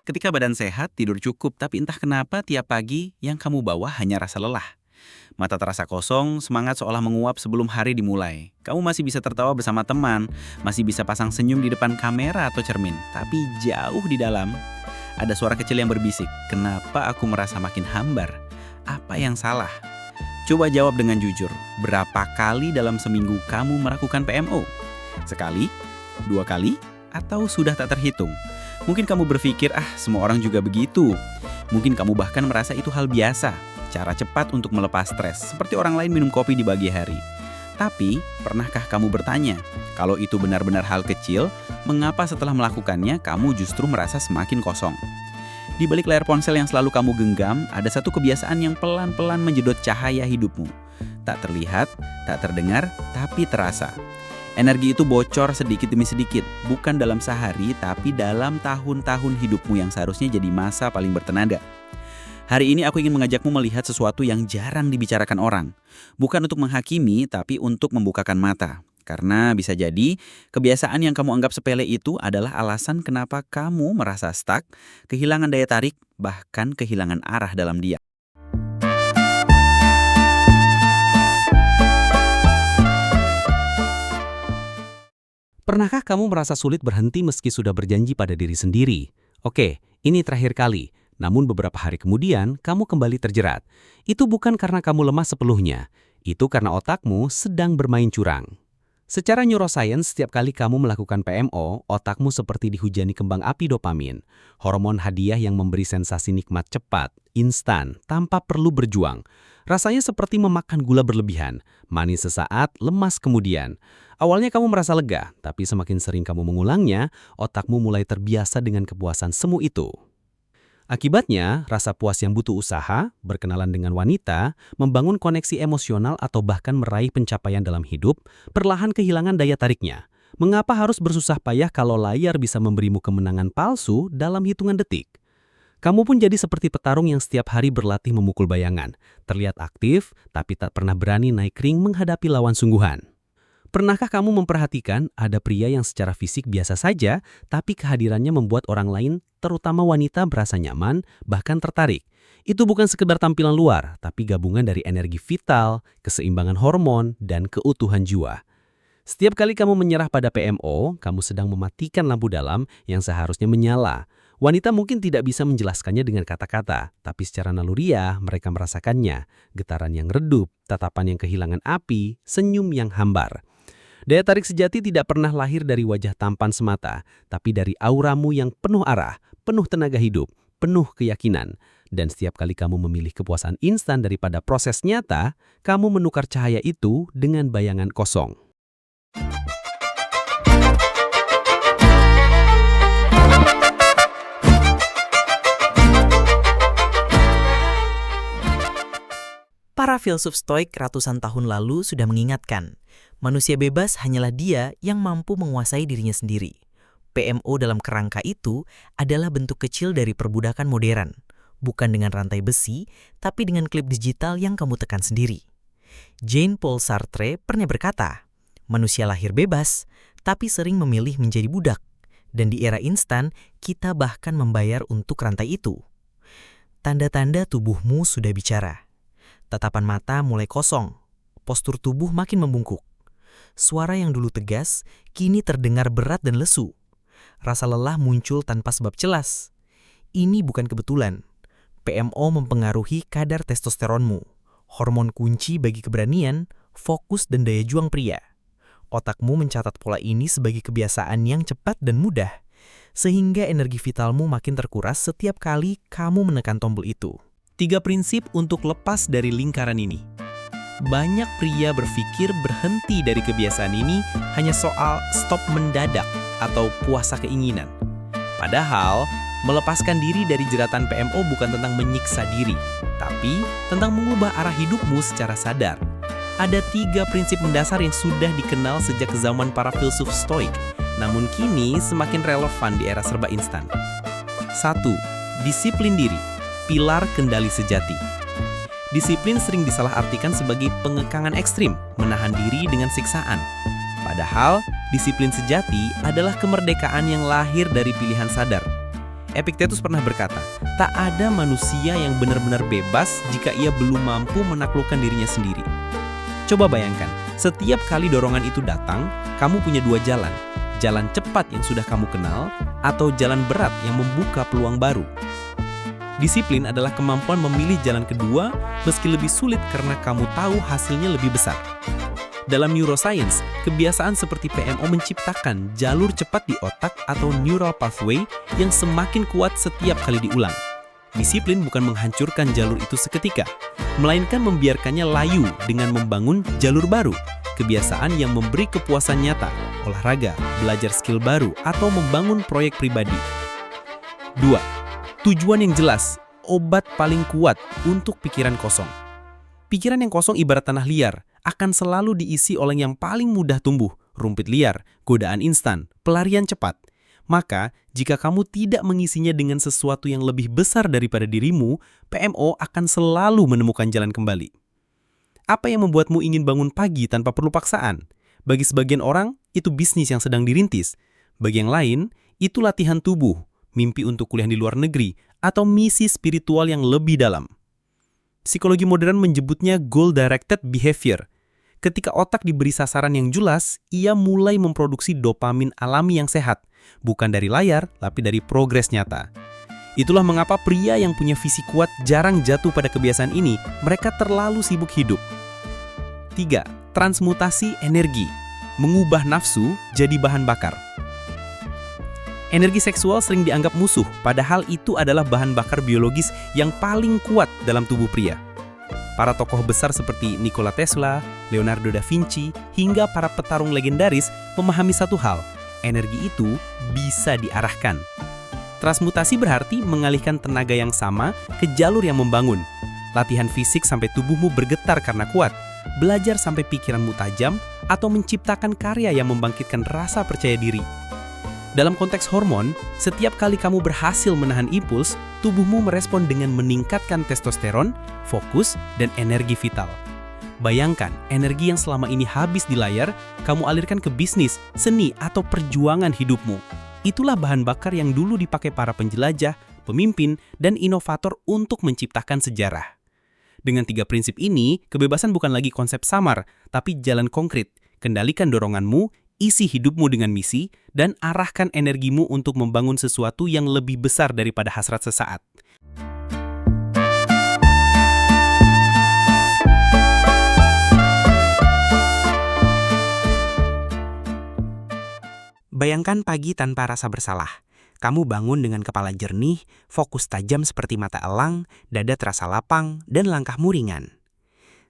Ketika badan sehat, tidur cukup, tapi entah kenapa tiap pagi yang kamu bawa hanya rasa lelah. Mata terasa kosong, semangat seolah menguap sebelum hari dimulai. Kamu masih bisa tertawa bersama teman, masih bisa pasang senyum di depan kamera atau cermin. Tapi jauh di dalam, ada suara kecil yang berbisik. Kenapa aku merasa makin hambar? Apa yang salah? Coba jawab dengan jujur. Berapa kali dalam seminggu kamu melakukan PMO? Sekali? Dua kali? Atau sudah tak terhitung? Mungkin kamu berpikir, semua orang juga begitu. Mungkin kamu bahkan merasa itu hal biasa. Cara cepat untuk melepas stres, seperti orang lain minum kopi di pagi hari. Tapi, pernahkah kamu bertanya, kalau itu benar-benar hal kecil, mengapa setelah melakukannya kamu justru merasa semakin kosong? Di balik layar ponsel yang selalu kamu genggam, ada satu kebiasaan yang pelan-pelan menjedot cahaya hidupmu. Tak terlihat, tak terdengar, tapi terasa. Energi itu bocor sedikit demi sedikit, bukan dalam sehari, tapi dalam tahun-tahun hidupmu yang seharusnya jadi masa paling bertenaga. Hari ini aku ingin mengajakmu melihat sesuatu yang jarang dibicarakan orang. Bukan untuk menghakimi, tapi untuk membukakan mata. Karena bisa jadi, kebiasaan yang kamu anggap sepele itu adalah alasan kenapa kamu merasa stuck, kehilangan daya tarik, bahkan kehilangan arah dalam dia. Pernahkah kamu merasa sulit berhenti meski sudah berjanji pada diri sendiri? Oke, ini terakhir kali. Namun beberapa hari kemudian, kamu kembali terjerat. Itu bukan karena kamu lemah sepenuhnya. Itu karena otakmu sedang bermain curang. Secara neuroscience, setiap kali kamu melakukan PMO, otakmu seperti dihujani kembang api dopamin. Hormon hadiah yang memberi sensasi nikmat cepat, instan, tanpa perlu berjuang. Rasanya seperti memakan gula berlebihan, manis sesaat, lemas kemudian. Awalnya kamu merasa lega, tapi semakin sering kamu mengulangnya, otakmu mulai terbiasa dengan kepuasan semu itu. Akibatnya, rasa puas yang butuh usaha, berkenalan dengan wanita, membangun koneksi emosional atau bahkan meraih pencapaian dalam hidup, perlahan kehilangan daya tariknya. Mengapa harus bersusah payah kalau layar bisa memberimu kemenangan palsu dalam hitungan detik? Kamu pun jadi seperti petarung yang setiap hari berlatih memukul bayangan. Terlihat aktif, tapi tak pernah berani naik ring menghadapi lawan sungguhan. Pernahkah kamu memperhatikan ada pria yang secara fisik biasa saja, tapi kehadirannya membuat orang lain, terutama wanita, berasa nyaman, bahkan tertarik? Itu bukan sekedar tampilan luar, tapi gabungan dari energi vital, keseimbangan hormon, dan keutuhan jiwa. Setiap kali kamu menyerah pada PMO, kamu sedang mematikan lampu dalam yang seharusnya menyala. Wanita mungkin tidak bisa menjelaskannya dengan kata-kata, tapi secara naluriah mereka merasakannya. Getaran yang redup, tatapan yang kehilangan api, senyum yang hambar. Daya tarik sejati tidak pernah lahir dari wajah tampan semata, tapi dari auramu yang penuh arah, penuh tenaga hidup, penuh keyakinan. Dan setiap kali kamu memilih kepuasan instan daripada proses nyata, kamu menukar cahaya itu dengan bayangan kosong. Para filsuf Stoik ratusan tahun lalu sudah mengingatkan, manusia bebas hanyalah dia yang mampu menguasai dirinya sendiri. PMO dalam kerangka itu adalah bentuk kecil dari perbudakan modern, bukan dengan rantai besi, tapi dengan klip digital yang kamu tekan sendiri. Jean-Paul Sartre pernah berkata, manusia lahir bebas, tapi sering memilih menjadi budak. Dan di era instan, kita bahkan membayar untuk rantai itu. Tanda-tanda tubuhmu sudah bicara. Tatapan mata mulai kosong, postur tubuh makin membungkuk. Suara yang dulu tegas, kini terdengar berat dan lesu. Rasa lelah muncul tanpa sebab jelas. Ini bukan kebetulan. PMO mempengaruhi kadar testosteronmu, hormon kunci bagi keberanian, fokus dan daya juang pria. Otakmu mencatat pola ini sebagai kebiasaan yang cepat dan mudah, sehingga energi vitalmu makin terkuras setiap kali kamu menekan tombol itu. 3 prinsip untuk lepas dari lingkaran ini. Banyak pria berpikir berhenti dari kebiasaan ini hanya soal stop mendadak atau puasa keinginan. Padahal, melepaskan diri dari jeratan PMO bukan tentang menyiksa diri, tapi tentang mengubah arah hidupmu secara sadar. Ada 3 prinsip mendasar yang sudah dikenal sejak zaman para filsuf Stoik, namun kini semakin relevan di era serba instan. 1. Disiplin diri. Pilar kendali sejati. Disiplin sering disalahartikan sebagai pengekangan ekstrim, menahan diri dengan siksaan. Padahal, disiplin sejati adalah kemerdekaan yang lahir dari pilihan sadar. Epictetus pernah berkata, tak ada manusia yang benar-benar bebas jika ia belum mampu menaklukkan dirinya sendiri. Coba bayangkan, setiap kali dorongan itu datang, kamu punya dua jalan. Jalan cepat yang sudah kamu kenal, atau jalan berat yang membuka peluang baru. Disiplin adalah kemampuan memilih jalan kedua meski lebih sulit karena kamu tahu hasilnya lebih besar. Dalam neuroscience, kebiasaan seperti PMO menciptakan jalur cepat di otak atau neural pathway yang semakin kuat setiap kali diulang. Disiplin bukan menghancurkan jalur itu seketika, melainkan membiarkannya layu dengan membangun jalur baru, kebiasaan yang memberi kepuasan nyata, olahraga, belajar skill baru, atau membangun proyek pribadi. 2. Tujuan yang jelas, obat paling kuat untuk pikiran kosong. Pikiran yang kosong ibarat tanah liar, akan selalu diisi oleh yang paling mudah tumbuh, rumput liar, godaan instan, pelarian cepat. Maka, jika kamu tidak mengisinya dengan sesuatu yang lebih besar daripada dirimu, PMO akan selalu menemukan jalan kembali. Apa yang membuatmu ingin bangun pagi tanpa perlu paksaan? Bagi sebagian orang, itu bisnis yang sedang dirintis. Bagi yang lain, itu latihan tubuh, mimpi untuk kuliah di luar negeri, atau misi spiritual yang lebih dalam. Psikologi modern menyebutnya goal-directed behavior. Ketika otak diberi sasaran yang jelas, ia mulai memproduksi dopamin alami yang sehat, bukan dari layar, tapi dari progres nyata. Itulah mengapa pria yang punya visi kuat jarang jatuh pada kebiasaan ini, mereka terlalu sibuk hidup. 3. Transmutasi energi. Mengubah nafsu jadi bahan bakar. Energi seksual sering dianggap musuh, padahal itu adalah bahan bakar biologis yang paling kuat dalam tubuh pria. Para tokoh besar seperti Nikola Tesla, Leonardo da Vinci, hingga para petarung legendaris memahami satu hal, energi itu bisa diarahkan. Transmutasi berarti mengalihkan tenaga yang sama ke jalur yang membangun. Latihan fisik sampai tubuhmu bergetar karena kuat, belajar sampai pikiranmu tajam, atau menciptakan karya yang membangkitkan rasa percaya diri. Dalam konteks hormon, setiap kali kamu berhasil menahan impuls, tubuhmu merespon dengan meningkatkan testosteron, fokus, dan energi vital. Bayangkan, energi yang selama ini habis di layar, kamu alirkan ke bisnis, seni, atau perjuangan hidupmu. Itulah bahan bakar yang dulu dipakai para penjelajah, pemimpin, dan inovator untuk menciptakan sejarah. Dengan 3 prinsip ini, kebebasan bukan lagi konsep samar, tapi jalan konkret. Kendalikan doronganmu, isi hidupmu dengan misi, dan arahkan energimu untuk membangun sesuatu yang lebih besar daripada hasrat sesaat. Bayangkan pagi tanpa rasa bersalah. Kamu bangun dengan kepala jernih, fokus tajam seperti mata elang, dada terasa lapang, dan langkahmu ringan.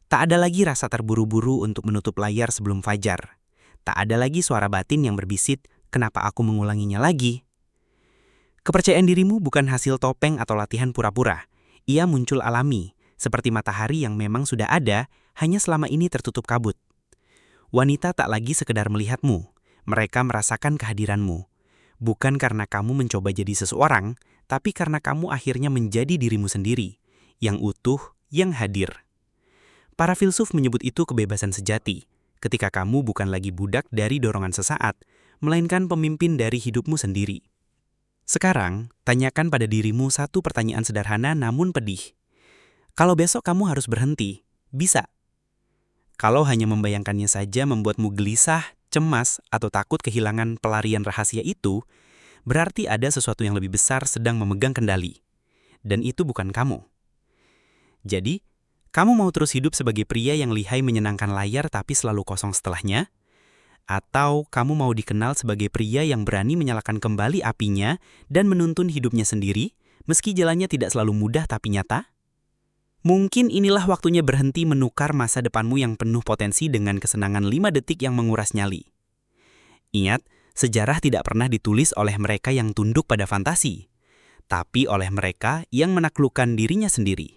Tak ada lagi rasa terburu-buru untuk menutup layar sebelum fajar. Tak ada lagi suara batin yang berbisit, kenapa aku mengulanginya lagi? Kepercayaan dirimu bukan hasil topeng atau latihan pura-pura. Ia muncul alami, seperti matahari yang memang sudah ada, hanya selama ini tertutup kabut. Wanita tak lagi sekedar melihatmu, mereka merasakan kehadiranmu. Bukan karena kamu mencoba jadi seseorang, tapi karena kamu akhirnya menjadi dirimu sendiri, yang utuh, yang hadir. Para filsuf menyebut itu kebebasan sejati. Ketika kamu bukan lagi budak dari dorongan sesaat, melainkan pemimpin dari hidupmu sendiri. Sekarang, tanyakan pada dirimu satu pertanyaan sederhana namun pedih. Kalau besok kamu harus berhenti, bisa? Kalau hanya membayangkannya saja membuatmu gelisah, cemas, atau takut kehilangan pelarian rahasia itu, berarti ada sesuatu yang lebih besar sedang memegang kendali. Dan itu bukan kamu. Jadi, kamu mau terus hidup sebagai pria yang lihai menyenangkan layar tapi selalu kosong setelahnya? Atau kamu mau dikenal sebagai pria yang berani menyalakan kembali apinya dan menuntun hidupnya sendiri, meski jalannya tidak selalu mudah tapi nyata? Mungkin inilah waktunya berhenti menukar masa depanmu yang penuh potensi dengan kesenangan 5 detik yang menguras nyali. Ingat, sejarah tidak pernah ditulis oleh mereka yang tunduk pada fantasi, tapi oleh mereka yang menaklukkan dirinya sendiri.